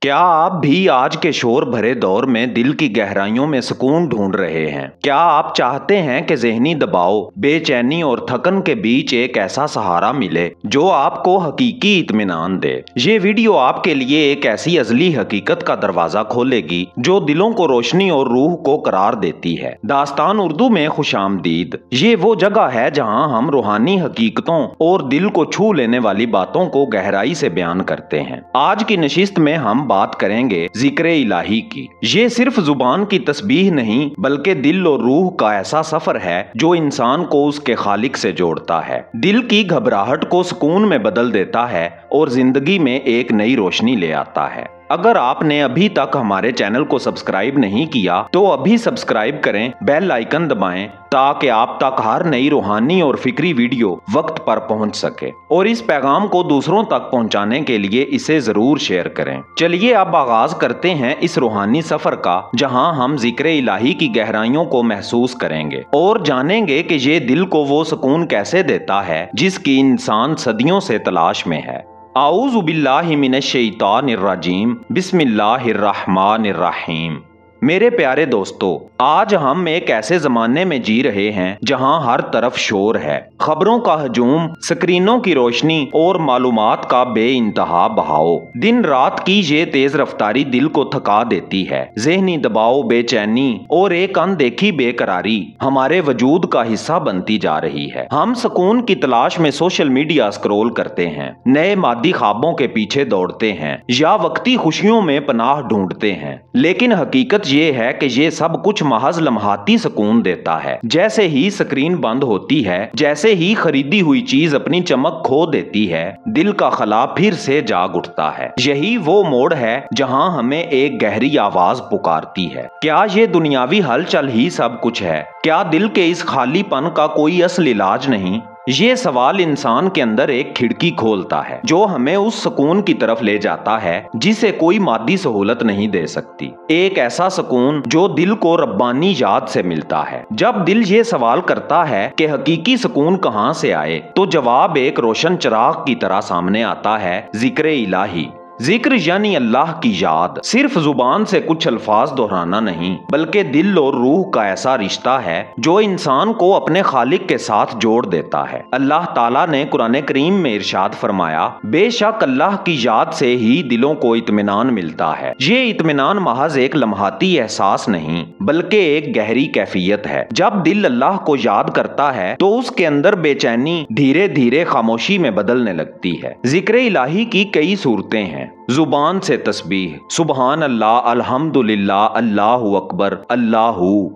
क्या आप भी आज के शोर भरे दौर में दिल की गहराइयों में सुकून ढूंढ रहे हैं? क्या आप चाहते हैं कि ज़हनी दबाव, बेचैनी और थकन के बीच एक ऐसा सहारा मिले जो आपको हकीकी इत्मीनान दे? ये वीडियो आपके लिए एक ऐसी अज़ली हकीकत का दरवाज़ा खोलेगी जो दिलों को रोशनी और रूह को करार देती है। दास्तान उर्दू में खुशामदीद। ये वो जगह है जहां हम रूहानी हकीकतों और दिल को छू लेने वाली बातों को गहराई से बयान करते हैं। आज की नशिस्त में हम बात करेंगे जिक्र इलाही की। ये सिर्फ जुबान की तस्बीह नहीं बल्कि दिल और रूह का ऐसा सफर है जो इंसान को उसके खालिक से जोड़ता है, दिल की घबराहट को सुकून में बदल देता है और जिंदगी में एक नई रोशनी ले आता है। अगर आपने अभी तक हमारे चैनल को सब्सक्राइब नहीं किया तो अभी सब्सक्राइब करें, बेल आइकन दबाएं ताकि आप तक हर नई रूहानी और फिक्री वीडियो वक्त पर पहुंच सके। और इस पैगाम को दूसरों तक पहुंचाने के लिए इसे जरूर शेयर करें। चलिए अब आगाज करते हैं इस रूहानी सफर का, जहां हम जिक्र इलाही की गहराइयों को महसूस करेंगे और जानेंगे कि ये दिल को वो सुकून कैसे देता है जिसकी इंसान सदियों से तलाश में है। आऊज़ु बिल्लाहि मिनश्शैतानिर रजीम, बिस्मिल्लाहिर्रहमानिर्रहीम। मेरे प्यारे दोस्तों, आज हम एक ऐसे जमाने में जी रहे हैं जहां हर तरफ शोर है, खबरों का हजूम, स्क्रीनों की रोशनी और मालूमात का बेइंतहा बहाव। दिन रात की ये तेज रफ्तारी दिल को थका देती है। ज़हनी दबाव, बेचैनी और एक अनदेखी बेकरारी हमारे वजूद का हिस्सा बनती जा रही है। हम सुकून की तलाश में सोशल मीडिया स्क्रॉल करते हैं, नए मादी ख्वाबों के पीछे दौड़ते हैं या वक्ती खुशियों में पनाह ढूंढते हैं, लेकिन हकीकत ये है कि ये सब कुछ महज लम्हाती सुकून देता है। जैसे ही स्क्रीन बंद होती है, जैसे ही खरीदी हुई चीज अपनी चमक खो देती है, दिल का खला फिर से जाग उठता है। यही वो मोड़ है जहां हमें एक गहरी आवाज पुकारती है, क्या ये दुनियावी हलचल ही सब कुछ है? क्या दिल के इस खालीपन का कोई असल इलाज नहीं? ये सवाल इंसान के अंदर एक खिड़की खोलता है जो हमें उस सुकून की तरफ ले जाता है जिसे कोई मादी सहूलत नहीं दे सकती। एक ऐसा सुकून जो दिल को रब्बानी याद से मिलता है। जब दिल ये सवाल करता है कि हकीकी सुकून कहाँ से आए, तो जवाब एक रोशन चिराग की तरह सामने आता है, जिक्र इलाही। जिक्र यानी अल्लाह की याद। सिर्फ जुबान से कुछ अल्फाज दोहराना नहीं, बल्कि दिल और रूह का ऐसा रिश्ता है जो इंसान को अपने खालिक के साथ जोड़ देता है। अल्लाह ताला ने कुरान करीम में इरशाद फरमाया, बेशक अल्लाह की याद से ही दिलों को इत्मीनान मिलता है। ये इत्मीनान महज एक लम्हाती एहसास नहीं बल्कि एक गहरी कैफियत है। जब दिल अल्लाह को याद करता है तो उसके अंदर बेचैनी धीरे धीरे खामोशी में बदलने लगती है। जिक्र इलाही की कई सूरतें हैं। जुबान से तस्बीह, सुबहान अल्लाह, अल्हम्दुलिल्लाह, अल्लाहु अकबर, अल्लाहु।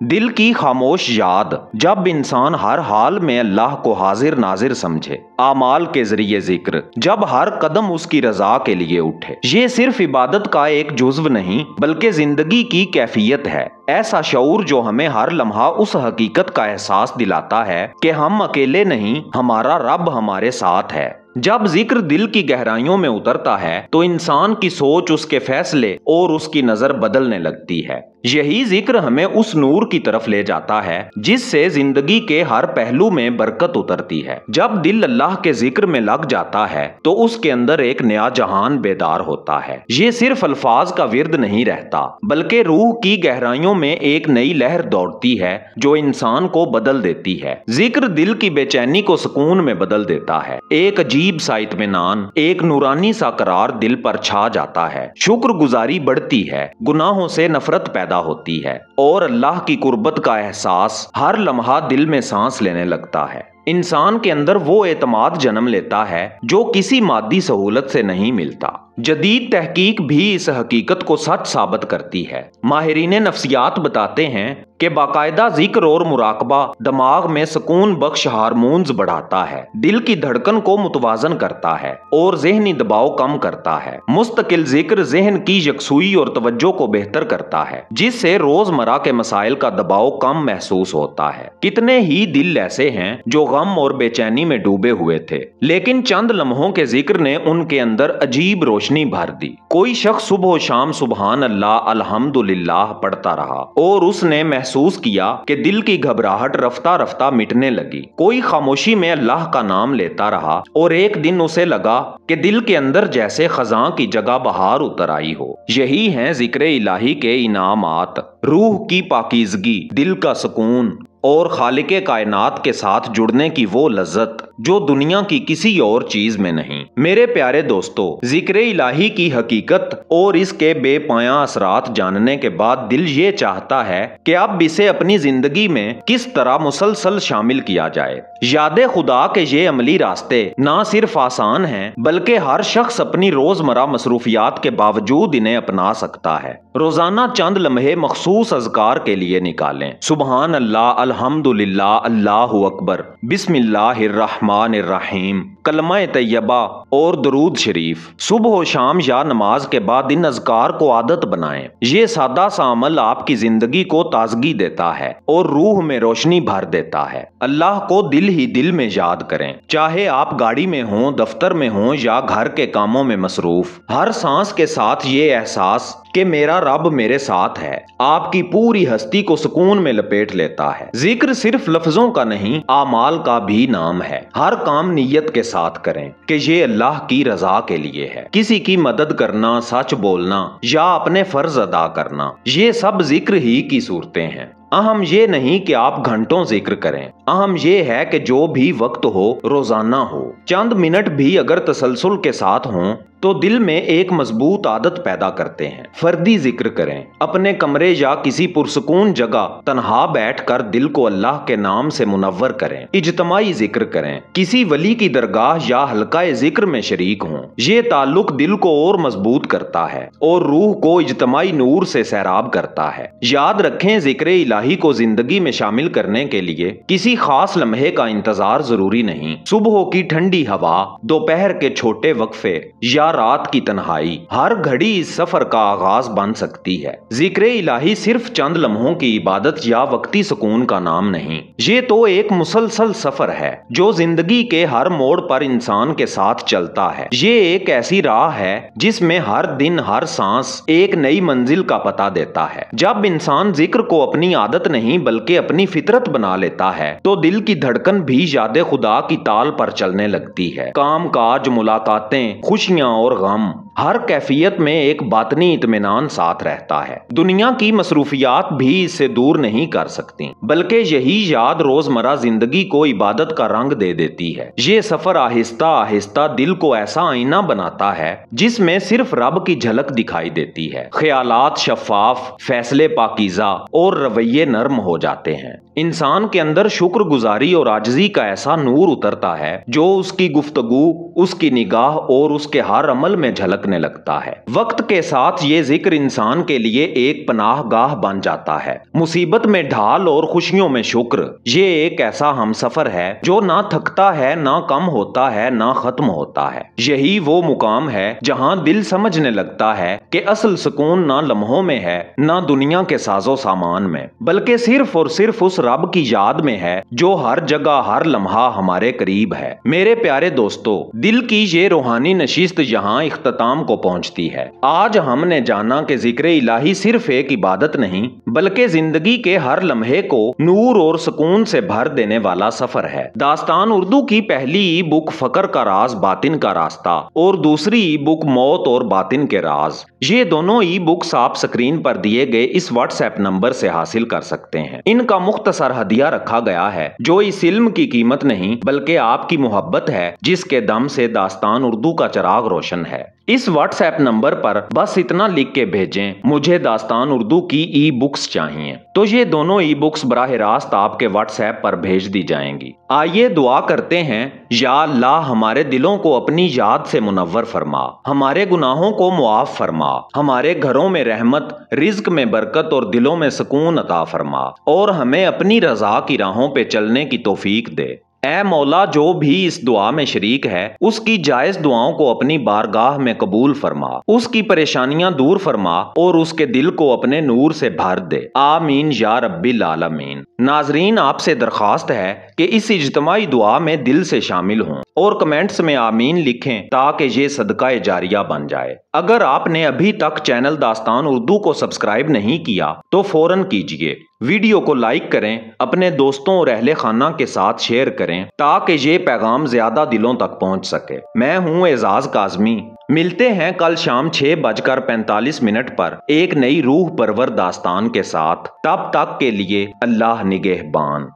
दिल की खामोश याद, जब इंसान हर हाल में अल्लाह को हाजिर नाजिर समझे। आमाल के जरिए जिक्र, जब हर कदम उसकी रजा के लिए उठे। ये सिर्फ इबादत का एक जुज्व नहीं बल्कि जिंदगी की कैफियत है। ऐसा शऊर जो हमें हर लम्हा उस हकीकत का एहसास दिलाता है कि हम अकेले नहीं, हमारा रब हमारे साथ है। जब जिक्र दिल की गहराइयों में उतरता है तो इंसान की सोच, उसके फैसले और उसकी नजर बदलने लगती है। यही जिक्र हमें उस नूर की तरफ ले जाता है जिससे जिंदगी के हर पहलू में बरकत उतरती है। जब दिल अल्लाह के जिक्र में लग जाता है तो उसके अंदर एक नया जहान बेदार होता है। ये सिर्फ अल्फाज का विर्द नहीं रहता बल्कि रूह की गहराइयों में एक नई लहर दौड़ती है जो इंसान को बदल देती है। जिक्र दिल की बेचैनी को सुकून में बदल देता है। एक अजीब सा इत्मीनान, एक नूरानी सा करार दिल पर छा जाता है। शुक्रगुजारी बढ़ती है, गुनाहों से नफरत पैदा होती है और अल्लाह की कुर्बत का एहसास हर लम्हा दिल में सांस लेने लगता है। इंसान के अंदर वो एतमाद जन्म लेता है जो किसी मादी सहूलत से नहीं मिलता। जदीद तहकीक भी इस हकीकत को सच साबित करती है। माहिरीन नफ्सियात बताते हैं कि बाकायदा जिक्र और मुराकबा दिमाग में सुकून बख्श हार्मोन्स बढ़ाता है, दिल की धड़कन को मुतवाजन करता है और ज़हनी दबाव कम करता है। मुस्तकिल जिक्र ज़हन की यकसुई और तवज्जो को बेहतर करता है, जिससे रोजमर्रा के मसाइल का दबाव कम महसूस होता है। कितने ही दिल ऐसे हैं जो गम और बेचैनी में डूबे हुए थे, लेकिन चंद लम्हों के जिक्र ने उनके अंदर अजीब रोशनी रोशनी भर दी। कोई शख्स सुबह शाम सुबहान अल्लाह अल्हम्दुलिल्लाह पढ़ता रहा और उसने महसूस किया कि दिल की घबराहट रफ्ता रफ्ता मिटने लगी। कोई खामोशी में अल्लाह का नाम लेता रहा और एक दिन उसे लगा कि दिल के अंदर जैसे खजां की जगह बहार उतर आई हो। यही है जिक्र इलाही के इनामात, रूह की पाकीज़गी, दिल का सुकून और खालिके कायनात के साथ जुड़ने की वो लज्जत जो दुनिया की किसी और चीज में नहीं। मेरे प्यारे दोस्तों, जिक्र इलाही की हकीकत और इसके बेपाया असरात जानने के बाद दिल ये चाहता है कि अब इसे अपनी जिंदगी में किस तरह मुसलसल शामिल किया जाए। याद खुदा के ये अमली रास्ते ना सिर्फ आसान हैं बल्कि हर शख्स अपनी रोजमर्रा मसरूफियात के बावजूद इन्हें अपना सकता है। रोजाना चंद लम्हे मखसूस अज़कार के लिए निकालें। सुबहान अल्लाह, अल्हम्दुलिल्लाह, अल्लाहु अकबर, बिस्मिल्लाहिर्रहमानिर्रहीम, कलमा तैयबा और दरूद शरीफ। सुबह और शाम या नमाज के बाद इन अज़कार को आदत बनाएं। ये सादा सा अमल आपकी जिंदगी को ताजगी देता है और रूह में रोशनी भर देता है। अल्लाह को दिल ही दिल में याद करें, चाहे आप गाड़ी में हों, दफ्तर में हों या घर के कामों में मसरूफ। हर सांस के साथ ये एहसास कि मेरा रब मेरे साथ है आपकी पूरी हस्ती को सुकून में लपेट लेता है। जिक्र सिर्फ लफ्जों का नहीं, आमाल का भी नाम है। हर काम नियत के साथ करें कि ये अल्लाह की रजा के लिए है। किसी की मदद करना, सच बोलना या अपने फर्ज अदा करना, ये सब जिक्र ही की सूरतें हैं। अहम ये नहीं कि आप घंटों जिक्र करें, अहम ये है कि जो भी वक्त हो रोजाना हो। चंद मिनट भी अगर तसलसल के साथ हों तो दिल में एक मजबूत आदत पैदा करते हैं। फर्दी जिक्र करें, अपने कमरे या किसी पुरसुकून जगह तन्हा बैठकर दिल को अल्लाह के नाम से मुनव्वर करें। इज्तमाई जिक्र करें, किसी वली की दरगाह या हल्काए जिक्र में शरीक हों। ये ताल्लुक दिल को और मजबूत करता है और रूह को इज्तमाई नूर से सैराब करता है। याद रखें, जिक्र इलाही को जिंदगी में शामिल करने के लिए किसी खास लम्हे का इंतजार जरूरी नहीं। सुबह की ठंडी हवा, दोपहर के छोटे वक्फे या रात की तन्हाई, हर घड़ी इस सफर का आगाज बन सकती है। जिक्र इलाही सिर्फ चंद लम्हों की इबादत या वक्ती सुकून का नाम नहीं, ये तो एक मुसलसल सफर है जो जिंदगी के हर मोड़ पर इंसान के साथ चलता है। ये एक ऐसी राह है जिसमें हर दिन हर सांस एक नई मंजिल का पता देता है। जब इंसान जिक्र को अपनी आदत नहीं बल्कि अपनी फितरत बना लेता है तो दिल की धड़कन भी याद खुदा की ताल पर चलने लगती है। काम काज, मुलाकातें, खुशियां और गम, हर कैफियत में एक बातनी इत्मीनान साथ रहता है। दुनिया की मसरूफियात भी इससे दूर नहीं कर सकती, बल्कि यही याद रोजमर्रा जिंदगी को इबादत का रंग दे देती है। ये सफर आहिस्ता आहिस्ता दिल को ऐसा आईना बनाता है जिसमें सिर्फ रब की झलक दिखाई देती है। ख्यालात शफाफ, फैसले पाकीज़ा और रवैये नर्म हो जाते हैं। इंसान के अंदर शुक्रगुजारी और आजिज़ी का ऐसा नूर उतरता है जो उसकी गुफ्तगू, उसकी निगाह और उसके हर अमल में झलकने लगता है। वक्त के साथ ये जिक्र इंसान के लिए एक पनाहगाह बन जाता है। मुसीबत में ढाल और खुशियों में शुक्र। ये एक ऐसा हमसफर है जो ना थकता है, ना कम होता है, ना खत्म होता है। यही वो मुकाम है जहां दिल समझने लगता है कि असल सुकून ना लम्हों में है, ना दुनिया के साजो सामान में, बल्कि सिर्फ और सिर्फ उस रब की याद में है जो हर जगह हर लम्हा हमारे करीब है। मेरे प्यारे दोस्तों, दिल की ये रूहानी नशिस्त यहाँ इख्तिताम को पहुँचती है। आज हमने जाना कि जिक्र इलाही सिर्फ एक इबादत नहीं बल्कि जिंदगी के हर लम्हे को नूर और सुकून से भर देने वाला सफर है। दास्तान उर्दू की पहली ई बुक फकर का राज बातिन का रास्ता और दूसरी ई बुक मौत और बातिन के राज, ये दोनों ई बुक्स आप स्क्रीन पर दिए गए इस व्हाट्सएप नंबर से हासिल कर सकते हैं। इनका मुख्तसर हदिया रखा गया है जो इस इल्म की कीमत नहीं बल्कि आपकी मोहब्बत है जिसके दम से दास्तान उर्दू का चिराग रोशन है। इस व्हाट्सएप नंबर पर बस इतना लिख के भेजें, मुझे दास्तान उर्दू की ई बुक्स चाहिए, तो ये दोनों ई बुक्स बराह रास्त आपके व्हाट्सएप पर भेज दी जाएंगी। आइए दुआ करते हैं, या अल्लाह हमारे दिलों को अपनी याद से मुनव्वर फरमा, हमारे गुनाहों को मुआफ फरमा, हमारे घरों में रहमत, रिज्क में बरकत और दिलों में सुकून अता फरमा और हमें अपनी रजा की राहों पे चलने की तौफीक दे। ऐ मौला, जो भी इस दुआ में शरीक है उसकी जायज दुआओं को अपनी बारगाह में कबूल फरमा, उसकी परेशानियां दूर फरमा और उसके दिल को अपने नूर से भर दे। आमीन या रब्बिल आलमीन। नाजरीन, आपसे दरखास्त है कि इस इज्तिमाई दुआ में दिल से शामिल हों और कमेंट्स में आमीन लिखें ताकि ये सदका जारिया बन जाए। अगर आपने अभी तक चैनल दास्तान उर्दू को सब्सक्राइब नहीं किया तो फौरन कीजिए। वीडियो को लाइक करें, अपने दोस्तों और अहले खाना के साथ शेयर करें ताकि ये पैगाम ज्यादा दिलों तक पहुंच सके। मैं हूं एजाज काजमी। मिलते हैं कल शाम 6:45 पर एक नई रूह परवर दास्तान के साथ। तब तक के लिए अल्लाह निगहबान।